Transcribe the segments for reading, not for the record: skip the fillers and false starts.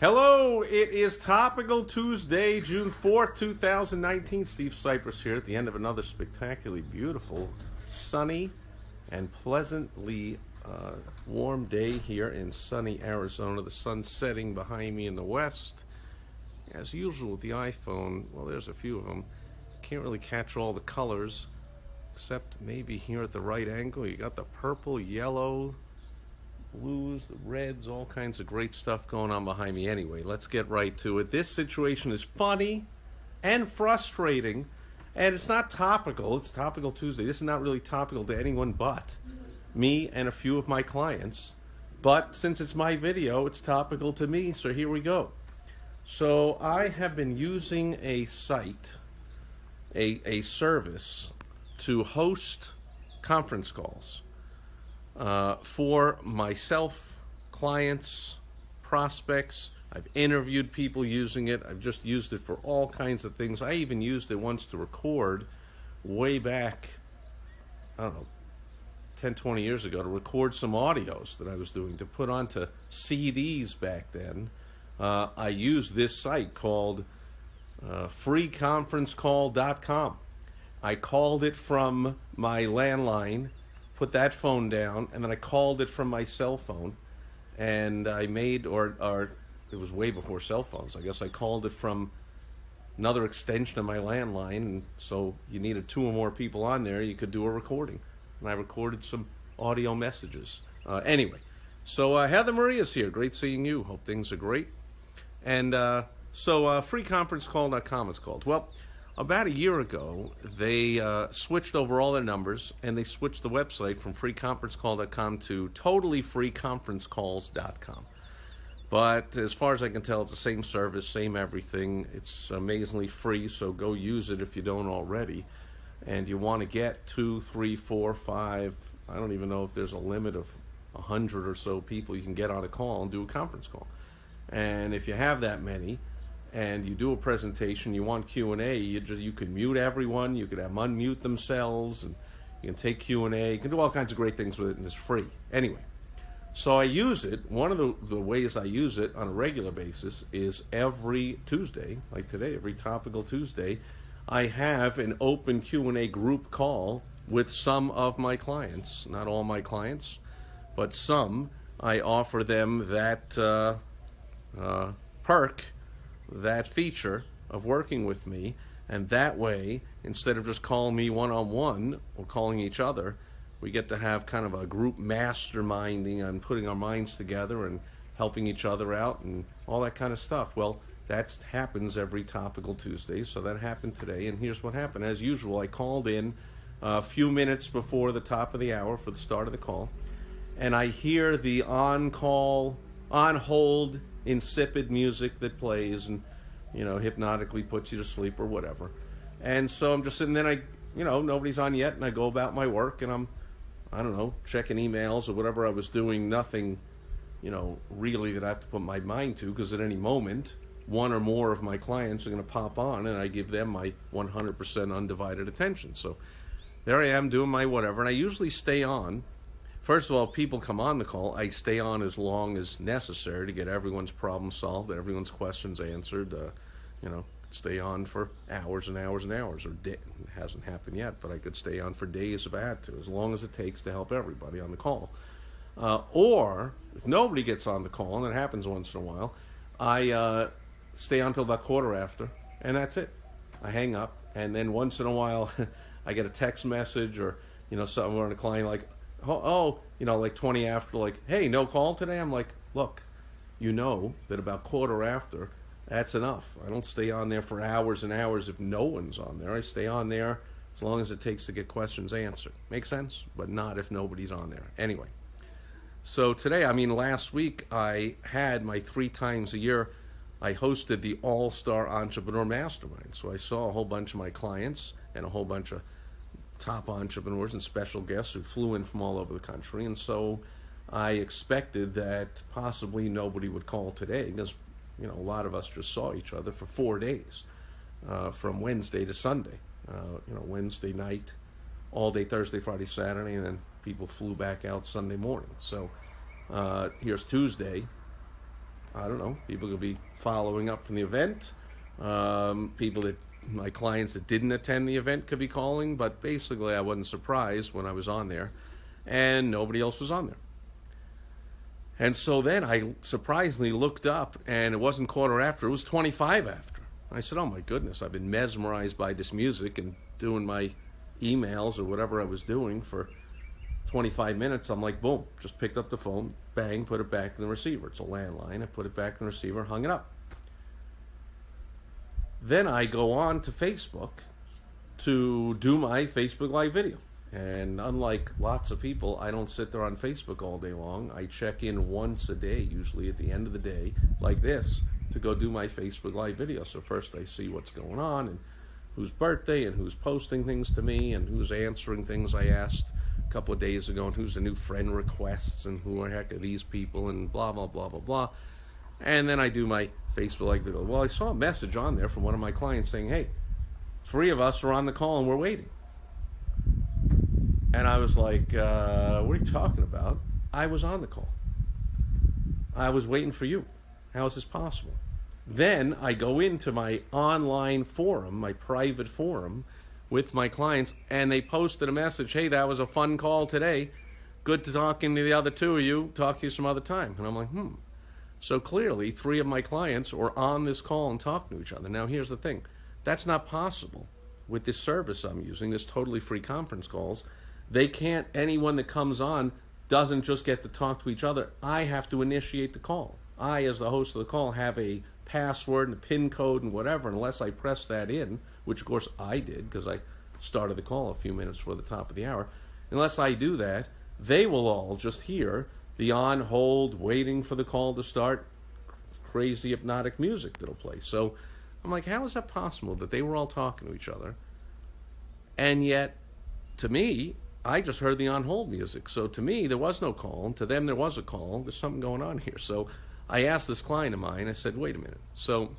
Hello, it is Topical Tuesday, June 4th, 2019. Steve Sipress here at the end of another spectacularly beautiful, sunny, and pleasantly warm day here in sunny Arizona. The sun's setting behind me in the west. As usual with the iPhone, well, there's a few of them. Can't really catch all the colors, except maybe here at the right angle. You got the purple, yellow, blues, the reds, all kinds of great stuff going on behind me. Anyway, let's get right to it. This situation is funny and frustrating, and it's not topical. It's Topical Tuesday. This is not really topical to anyone but me and a few of my clients. But since it's my video, it's topical to me, so here we go. So I have been using a site, a service to host conference calls. For myself, clients, prospects. I've interviewed people using it. I've just used it for all kinds of things. I even used it once to record way back, I don't know, 10, 20 years ago, to record some audios that I was doing, to put onto CDs back then. I used this site called freeconferencecall.com. I called it from my landline, put that phone down, and then I called it from my cell phone, and I made, or it was way before cell phones, I guess I called it from another extension of my landline, and so you needed two or more people on there, you could do a recording, and I recorded some audio messages. Anyway, so Heather Maria's here, great seeing you, hope things are great, and so freeconferencecall.com it's called. Well, about a year ago, they switched over all their numbers, and they switched the website from freeconferencecall.com to totallyfreeconferencecalls.com. But as far as I can tell, it's the same service, same everything. It's amazingly free, so go use it if you don't already. And you want to get 2, 3, 4, 5, I don't even know if there's a limit of 100 or so people you can get on a call and do a conference call. And if you have that many, and you do a presentation, you want Q&A, you can mute everyone, you could have them unmute themselves, and you can take Q&A, you can do all kinds of great things with it, and it's free. Anyway, so I use it. One of the ways I use it on a regular basis is every Tuesday, like today, every Topical Tuesday, I have an open Q&A group call with some of my clients, not all my clients, but some. I offer them that perk, that feature of working with me, and that way, instead of just calling me one-on-one or calling each other, we get to have kind of a group masterminding on putting our minds together and helping each other out and all that kind of stuff. Well, that happens every Topical Tuesday, so that happened today, and here's what happened. As usual, I called in a few minutes before the top of the hour for the start of the call, and I hear the on-call, on-hold, insipid music that plays and, you know, hypnotically puts you to sleep or whatever. And so I'm just sitting there, nobody's on yet, and I go about my work, and I don't know, checking emails or whatever I was doing, nothing, really that I have to put my mind to, because at any moment, one or more of my clients are going to pop on, and I give them my 100% undivided attention. So there I am doing my whatever, and I usually stay on. First of all, if people come on the call, I stay on as long as necessary to get everyone's problem solved, everyone's questions answered. Stay on for hours and hours and hours, it hasn't happened yet, but I could stay on for days if I had to, as long as it takes to help everybody on the call. Or, if nobody gets on the call, and it happens once in a while, I stay on till about quarter after, and that's it. I hang up, and then once in a while, I get a text message or, something on a client like, like 20 after, like, hey, no call today? I'm like, look, that about quarter after, that's enough. I don't stay on there for hours and hours if no one's on there. I stay on there as long as it takes to get questions answered. Make sense? But not if nobody's on there. Anyway, so today, last week, I had my 3 times a year, I hosted the All-Star Entrepreneur Mastermind. So I saw a whole bunch of my clients and a whole bunch of top entrepreneurs and special guests who flew in from all over the country, and so I expected that possibly nobody would call today, because a lot of us just saw each other for 4 days, from Wednesday to Sunday. Wednesday night, all day Thursday, Friday, Saturday, and then people flew back out Sunday morning. So here's Tuesday, I don't know. People could be following up from the event. My clients that didn't attend the event could be calling, but basically I wasn't surprised when I was on there, and nobody else was on there. And so then I surprisingly looked up, and it wasn't quarter after, it was 25 after. I said, oh my goodness, I've been mesmerized by this music and doing my emails or whatever I was doing for 25 minutes. I'm like, boom, just picked up the phone, bang, put it back in the receiver. It's a landline. I put it back in the receiver, hung it up. Then I go on to Facebook to do my Facebook Live video. And unlike lots of people, I don't sit there on Facebook all day long. I check in once a day, usually at the end of the day, like this, to go do my Facebook Live video. So first I see what's going on and whose birthday and who's posting things to me and who's answering things I asked a couple of days ago and who's the new friend requests and who the heck are these people and blah, blah, blah, blah, blah. And then I do my Facebook Live video. Well, I saw a message on there from one of my clients saying, hey, 3 of us are on the call and we're waiting. And I was like, what are you talking about? I was on the call. I was waiting for you. How is this possible? Then I go into my online forum, my private forum with my clients, and they posted a message, hey, that was a fun call today. Good to talking to the other 2 of you. Talk to you some other time. And I'm like, So clearly 3 of my clients are on this call and talking to each other. Now here's the thing. That's not possible with this service I'm using, this totally free conference calls. They can't, anyone that comes on doesn't just get to talk to each other. I have to initiate the call. I, as the host of the call, have a password and a PIN code and whatever, unless I press that in, which of course I did because I started the call a few minutes before the top of the hour. Unless I do that, they will all just hear the on hold, waiting for the call to start, crazy hypnotic music that'll play. So I'm like, how is that possible that they were all talking to each other? And yet, to me, I just heard the on hold music. So to me, there was no call. And to them, there was a call. There's something going on here. So I asked this client of mine, I said, wait a minute. So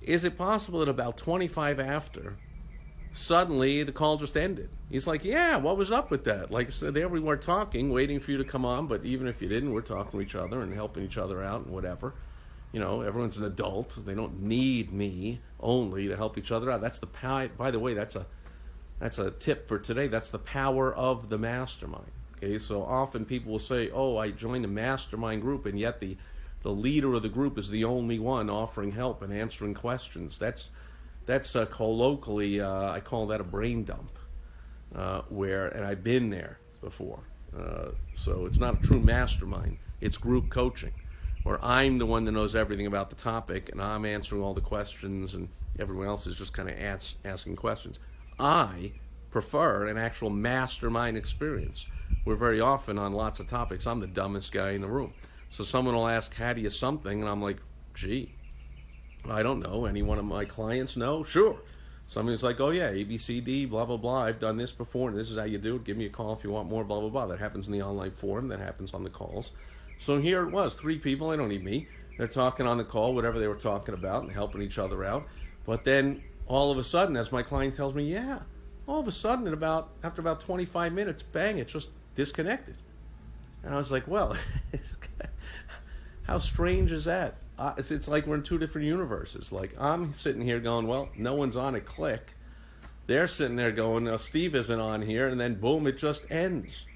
is it possible that about 25 after, suddenly the call just ended? He's like, yeah, what was up with that? Like I said, there we were talking, waiting for you to come on. But even if you didn't, we're talking to each other and helping each other out and whatever. You know, everyone's an adult. They don't need me only to help each other out. That's the power. By the way, that's a tip for today. That's the power of the mastermind. Okay, so often people will say, oh, I joined a mastermind group, and yet the leader of the group is the only one offering help and answering questions. That's colloquially, I call that a brain dump, and I've been there before. So it's not a true mastermind. It's group coaching, where I'm the one that knows everything about the topic, and I'm answering all the questions, and everyone else is just kind of asking questions. I prefer an actual mastermind experience, where very often on lots of topics, I'm the dumbest guy in the room. So someone will ask, how do you something? And I'm like, gee, I don't know. Any one of my clients know? Sure. Somebody's like, oh yeah, ABCD, blah, blah, blah. I've done this before, and this is how you do it. Give me a call if you want more, blah, blah, blah. That happens in the online forum. That happens on the calls. So here it was, 3 people. They don't need me. They're talking on the call, whatever they were talking about, and helping each other out. But then all of a sudden, as my client tells me, yeah, all of a sudden, after about 25 minutes, bang, it just disconnected. And I was like, well, how strange is that? It's like we're in 2 different universes. Like, I'm sitting here going, well, no one's on a click. They're sitting there going, Steve isn't on here, and then boom, it just ends.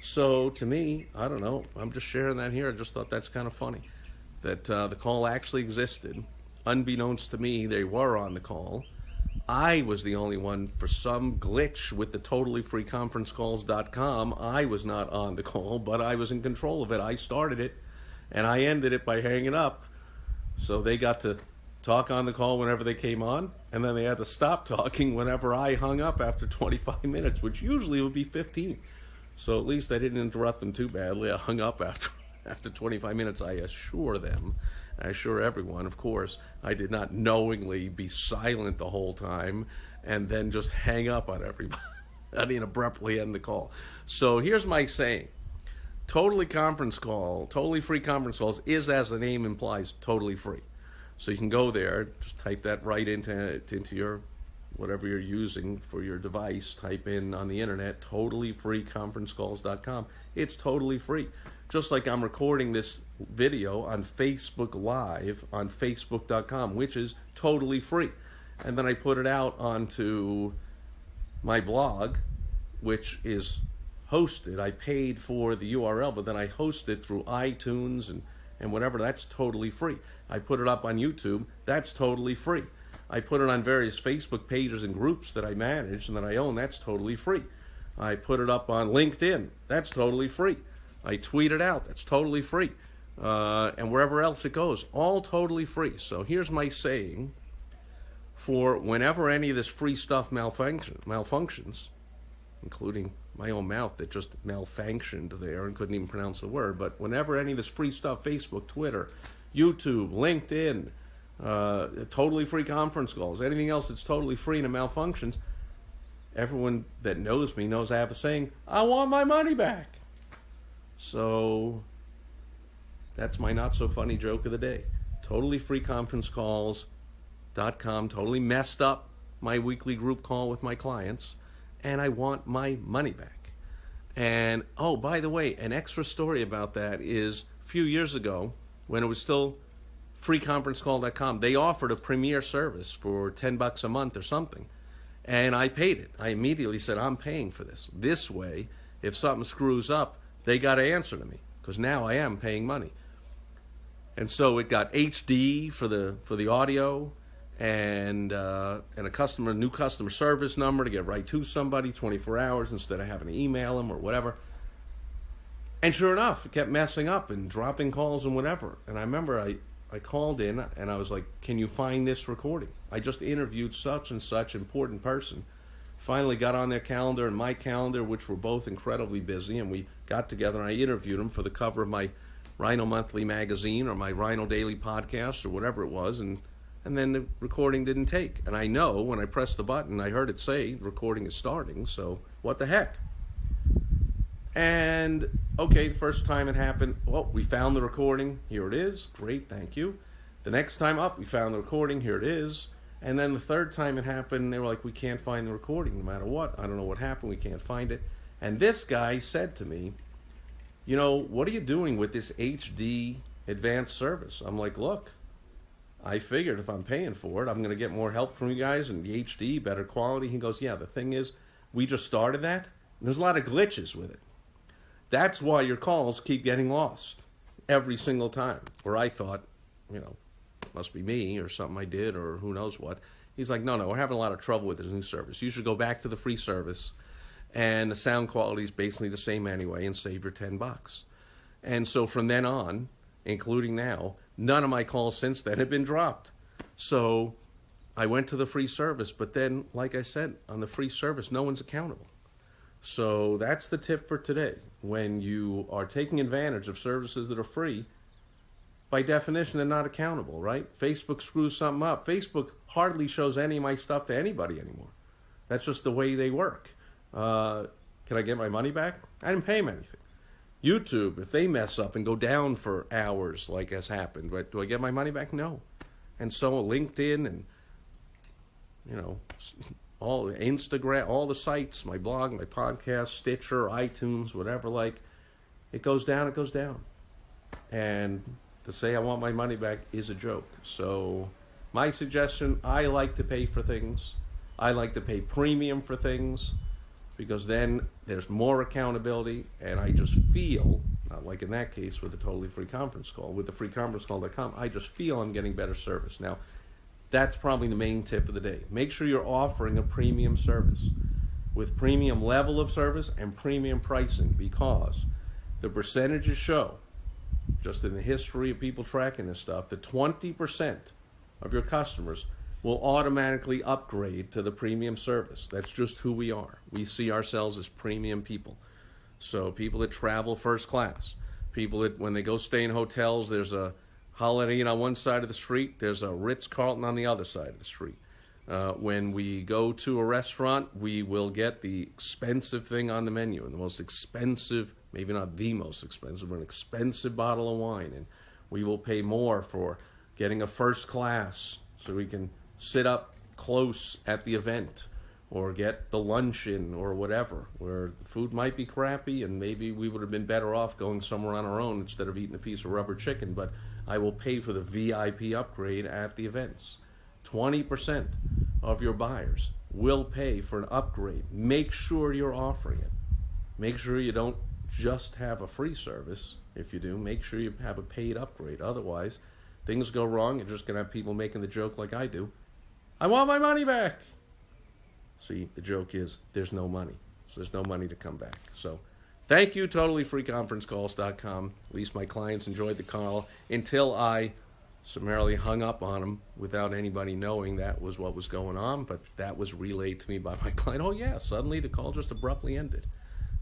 So to me, I don't know, I'm just sharing that here. I just thought that's kind of funny, that the call actually existed. Unbeknownst to me, they were on the call. I was the only one, for some glitch with the totallyfreeconferencecalls.com. I was not on the call, but I was in control of it. I started it, and I ended it by hanging up. So they got to talk on the call whenever they came on, and then they had to stop talking whenever I hung up after 25 minutes, which usually would be 15. So at least I didn't interrupt them too badly. I hung up after 25 minutes. I assure them, I assure everyone, of course, I did not knowingly be silent the whole time and then just hang up on everybody. I didn't abruptly end the call. So here's my saying. Totally free conference calls is, as the name implies, totally free. So you can go there, just type that right into your, whatever you're using for your device, type in on the internet, totallyfreeconferencecalls.com. It's totally free. just like I'm recording this video on Facebook Live on Facebook.com, which is totally free. And then I put it out onto my blog, which is hosted. I paid for the URL, but then I host it through iTunes and whatever. That's totally free. I put it up on YouTube. That's totally free. I put it on various Facebook pages and groups that I manage and that I own. That's totally free. I put it up on LinkedIn. That's totally free. I tweet it out. That's totally free. And wherever else it goes, all totally free. So here's my saying for whenever any of this free stuff malfunctions, including my own mouth that just malfunctioned there and couldn't even pronounce the word, but whenever any of this free stuff, Facebook, Twitter, YouTube, LinkedIn, totally free conference calls, anything else that's totally free and it malfunctions, everyone that knows me knows I have a saying, I want my money back. So that's my not so funny joke of the day. Totally free conference calls.com, totally messed up my weekly group call with my clients, and I want my money back. And oh, by the way, an extra story about that is a few years ago when it was still freeconferencecall.com, they offered a premier service for $10 a month or something. And I paid it. I immediately said, I'm paying for this. This way, if something screws up, they got to answer to me, because now I am paying money. And so it got HD for the audio, and a new customer service number to get right to somebody 24 hours instead of having to email them or whatever. And sure enough, it kept messing up and dropping calls and whatever. And I remember I called in and I was like, can you find this recording? I just interviewed such and such important person. Finally got on their calendar and my calendar, which were both incredibly busy, and we got together and I interviewed them for the cover of my Rhino Monthly magazine or my Rhino Daily podcast or whatever it was, and then the recording didn't take. And I know when I pressed the button, I heard it say the recording is starting, so what the heck? And okay, the first time it happened, well, we found the recording, here it is, great, thank you. The next time up, we found the recording, here it is. And then the third time it happened, they were like, we can't find the recording no matter what. I don't know what happened, we can't find it. And this guy said to me, you know, what are you doing with this HD advanced service? I'm like, look, I figured if I'm paying for it, I'm going to get more help from you guys and the HD, better quality. He goes, yeah, the thing is, we just started that. There's a lot of glitches with it. That's why your calls keep getting lost every single time. Where I thought, you know, must be me or something I did or who knows what. He's like, no, we're having a lot of trouble with this new service. You should go back to the free service, and the sound quality is basically the same anyway, and save your $10. And so from then on, including now, none of my calls since then have been dropped. So I went to the free service, but then, like I said, on the free service, no one's accountable. So that's the tip for today. When you are taking advantage of services that are free, by definition, they're not accountable, right? Facebook screws something up. Facebook hardly shows any of my stuff to anybody anymore. That's just the way they work. Can I get my money back? I didn't pay them anything. YouTube, if they mess up and go down for hours like has happened, right, do I get my money back? No. And so LinkedIn and, you know, all Instagram, all the sites, my blog, my podcast, Stitcher, iTunes, whatever, like, it goes down, it goes down. And to say I want my money back is a joke. So my suggestion, I like to pay for things. I like to pay premium for things, because then there's more accountability, and I just feel, not like in that case with the totally free conference call, with the freeconferencecall.com, I just feel I'm getting better service. Now, that's probably the main tip of the day. Make sure you're offering a premium service with premium level of service and premium pricing, because the percentages show, just in the history of people tracking this stuff, that 20% of your customers will automatically upgrade to the premium service. That's just who we are. We see ourselves as premium people. So people that travel first class, people that when they go stay in hotels, there's a Holiday Inn on one side of the street, there's a Ritz-Carlton on the other side of the street. When we go to a restaurant, we will get the expensive thing on the menu, and the most expensive, maybe not the most expensive, but an expensive bottle of wine. And we will pay more for getting a first class so we can sit up close at the event. or get the luncheon or whatever, where the food might be crappy and maybe we would have been better off going somewhere on our own instead of eating a piece of rubber chicken, but I will pay for the VIP upgrade at the events. 20% of your buyers will pay for an upgrade. Make sure you're offering it. Make sure you don't just have a free service. If you do, make sure you have a paid upgrade. Otherwise, things go wrong. You're just going to have people making the joke like I do. I want my money back. See, the joke is there's no money. So there's no money to come back. So thank you, totallyfreeconferencecalls.com. At least my clients enjoyed the call until I summarily hung up on them without anybody knowing that was what was going on. But that was relayed to me by my client. Oh, yeah, suddenly the call just abruptly ended.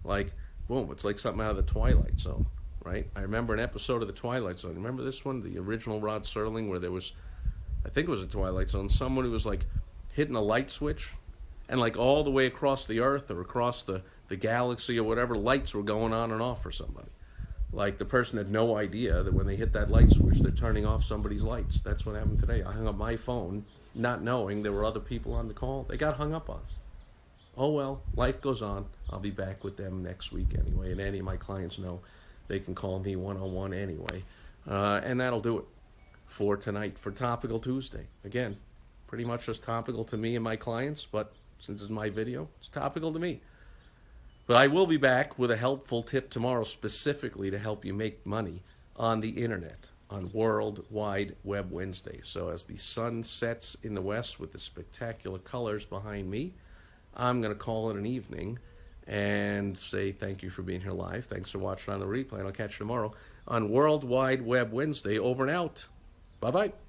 Like, boom, it's like something out of the Twilight Zone, right? I remember an episode of the Twilight Zone. Remember this one, the original Rod Serling, where there was, I think it was a Twilight Zone, someone who was like hitting a light switch, and like all the way across the earth or across the galaxy or whatever, lights were going on and off for somebody. Like the person had no idea that when they hit that light switch, they're turning off somebody's lights. That's what happened today. I hung up my phone not knowing there were other people on the call. They got hung up on. Oh well, life goes on. I'll be back with them next week anyway. And any of my clients know they can call me one-on-one anyway. And that'll do it for tonight, for Topical Tuesday. Again, pretty much just topical to me and my clients, but since it's my video, it's topical to me. But I will be back with a helpful tip tomorrow specifically to help you make money on the internet on World Wide Web Wednesday. So as the sun sets in the west with the spectacular colors behind me, I'm going to call it an evening and say thank you for being here live. Thanks for watching on the replay, and I'll catch you tomorrow on World Wide Web Wednesday. Over and out. Bye-bye.